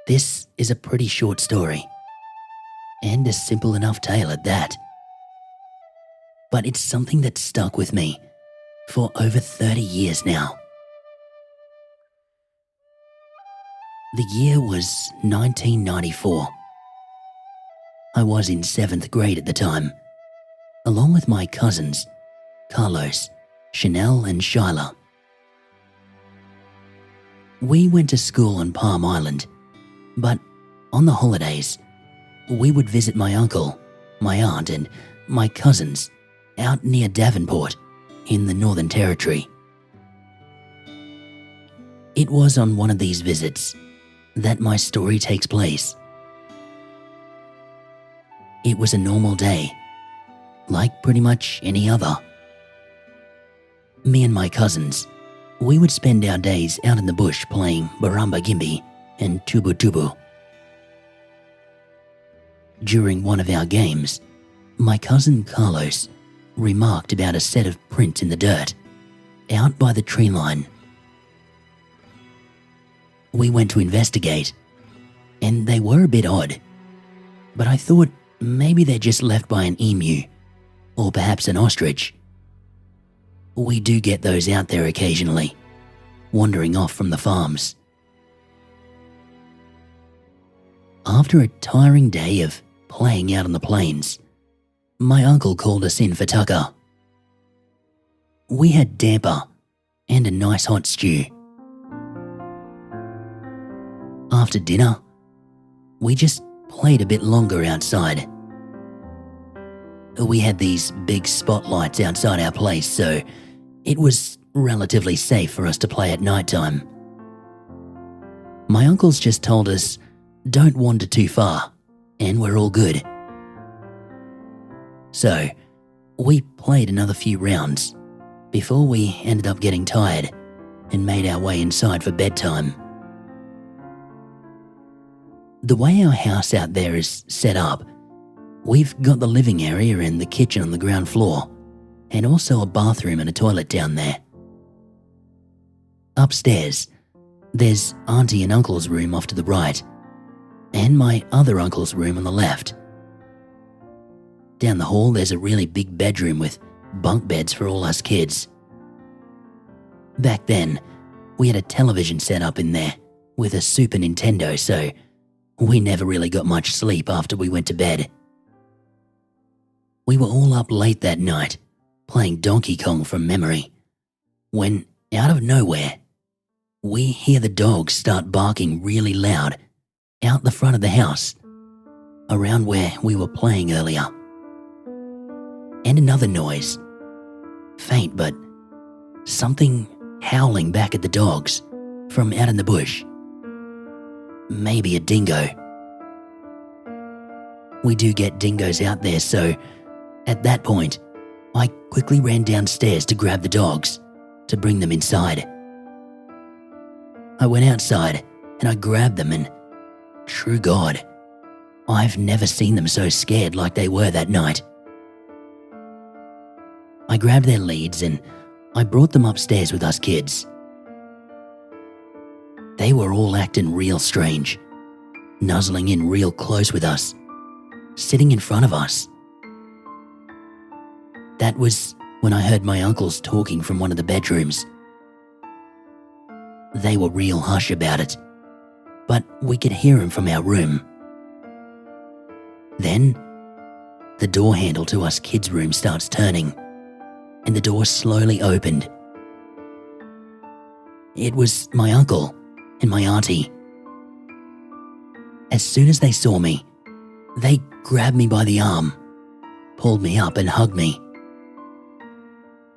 This is a pretty short story, and a simple enough tale at that. But it's something that's stuck with me for over 30 years now. The year was 1994. I was in 7th grade at the time, along with my cousins, Carlos, Chanel and Shyla. We went to school on Palm Island, but on the holidays, we would visit my uncle, my aunt and my cousins out near Devonport in the Northern Territory. It was on one of these visits that my story takes place. It was a normal day, like pretty much any other. Me and my cousins, we would spend our days out in the bush playing Baramba Gimbi and Tubu Tubu. During one of our games, my cousin Carlos remarked about a set of prints in the dirt out by the tree line. We went to investigate, and they were a bit odd, but I thought maybe they're just left by an emu, or perhaps an ostrich. We do get those out there occasionally, wandering off from the farms. After a tiring day of playing out on the plains, my uncle called us in for tucker. We had damper and a nice hot stew. After dinner, we just played a bit longer outside. We had these big spotlights outside our place, so it was relatively safe for us to play at night time. My uncles just told us, don't wander too far, and we're all good. So, we played another few rounds before we ended up getting tired and made our way inside for bedtime. The way our house out there is set up, we've got the living area and the kitchen on the ground floor, and also a bathroom and a toilet down there. Upstairs, there's Auntie and Uncle's room off to the right, and my other uncle's room on the left. Down the hall, there's a really big bedroom with bunk beds for all us kids. Back then, we had a television set up in there with a Super Nintendo, so we never really got much sleep after we went to bed. We were all up late that night, playing Donkey Kong from memory, when, out of nowhere, we hear the dogs start barking really loud out the front of the house, around where we were playing earlier. And another noise, faint but something howling back at the dogs from out in the bush. Maybe a dingo. We do get dingoes out there, so at that point, I quickly ran downstairs to grab the dogs to bring them inside. I went outside and I grabbed them, and true God, I've never seen them so scared like they were that night. I grabbed their leads and I brought them upstairs with us kids. They were all acting real strange, nuzzling in real close with us, sitting in front of us. That was when I heard my uncles talking from one of the bedrooms. They were real hush about it, but we could hear them from our room. Then, the door handle to us kids' room starts turning, and the door slowly opened. It was my uncle and my auntie. As soon as they saw me, they grabbed me by the arm, pulled me up and hugged me.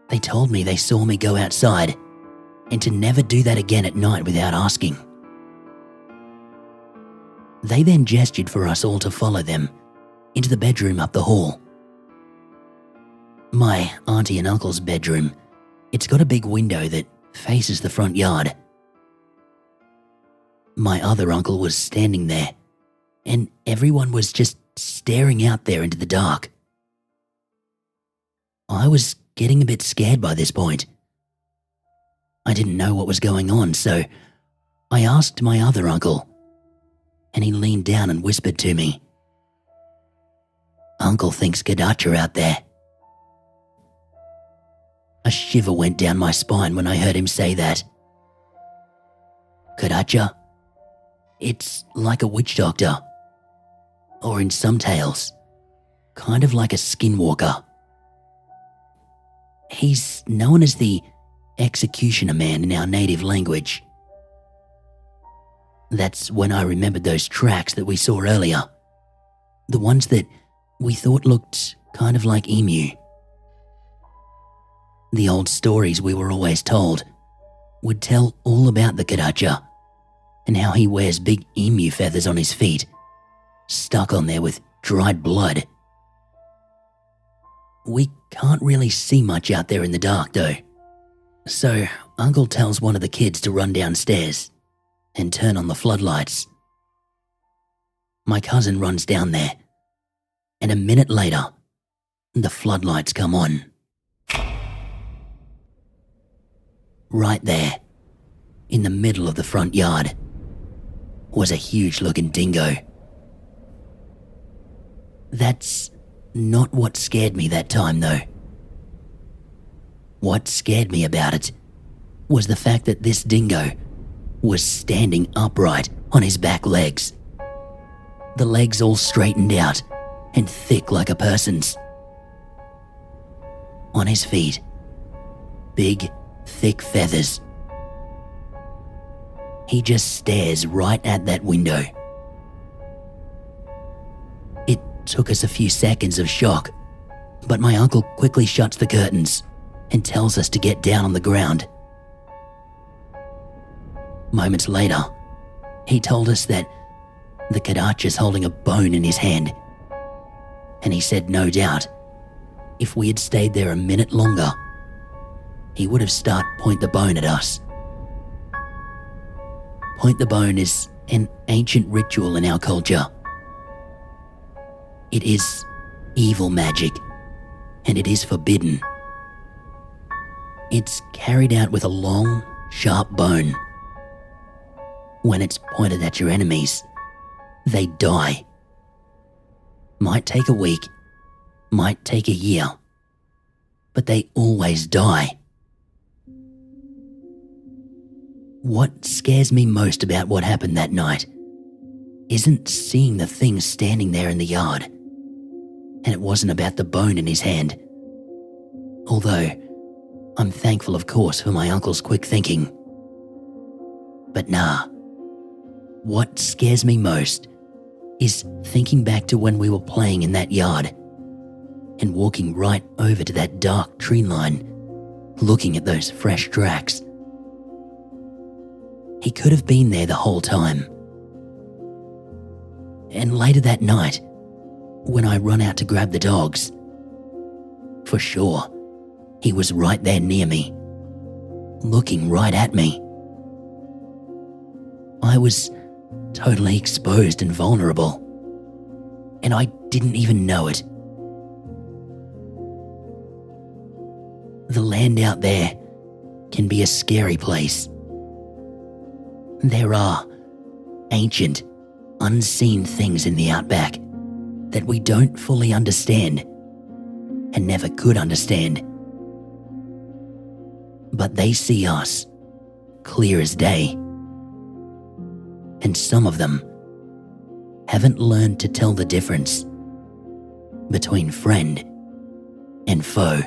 They told me they saw me go outside and to never do that again at night without asking. They then gestured for us all to follow them into the bedroom up the hall. My auntie and uncle's bedroom, it's got a big window that faces the front yard. My other uncle was standing there, and everyone was just staring out there into the dark. I was getting a bit scared by this point. I didn't know what was going on, so I asked my other uncle, and he leaned down and whispered to me, "Uncle thinks Kurdaitcha out there." A shiver went down my spine when I heard him say that. Kurdaitcha? It's like a witch doctor. Or in some tales, kind of like a skinwalker. He's known as the executioner man in our native language. That's when I remembered those tracks that we saw earlier. The ones that we thought looked kind of like emu. The old stories we were always told would tell all about the Kurdaitcha and how he wears big emu feathers on his feet, stuck on there with dried blood. We can't really see much out there in the dark though, so Uncle tells one of the kids to run downstairs and turn on the floodlights. My cousin runs down there, and a minute later, the floodlights come on. Right there, in the middle of the front yard, was a huge-looking dingo. That's not what scared me that time, though. What scared me about it was the fact that this dingo was standing upright on his back legs. The legs all straightened out and thick like a person's. On his feet, big, thick feathers. He just stares right at that window. It took us a few seconds of shock, but my uncle quickly shuts the curtains and tells us to get down on the ground. Moments later, he told us that the Kurdaitcha's holding a bone in his hand, and he said no doubt, if we had stayed there a minute longer, he would have started point the bone at us. Point the bone is an ancient ritual in our culture. It is evil magic, and it is forbidden. It's carried out with a long, sharp bone. When it's pointed at your enemies, they die. Might take a week, might take a year, but they always die. What scares me most about what happened that night isn't seeing the thing standing there in the yard, and it wasn't about the bone in his hand. Although, I'm thankful of course for my uncle's quick thinking. But nah, what scares me most is thinking back to when we were playing in that yard and walking right over to that dark tree line, looking at those fresh tracks. He could have been there the whole time. And later that night, when I run out to grab the dogs, for sure, he was right there near me, looking right at me. I was totally exposed and vulnerable, and I didn't even know it. The land out there can be a scary place. There are ancient, unseen things in the outback that we don't fully understand and never could understand. But they see us clear as day. And some of them haven't learned to tell the difference between friend and foe.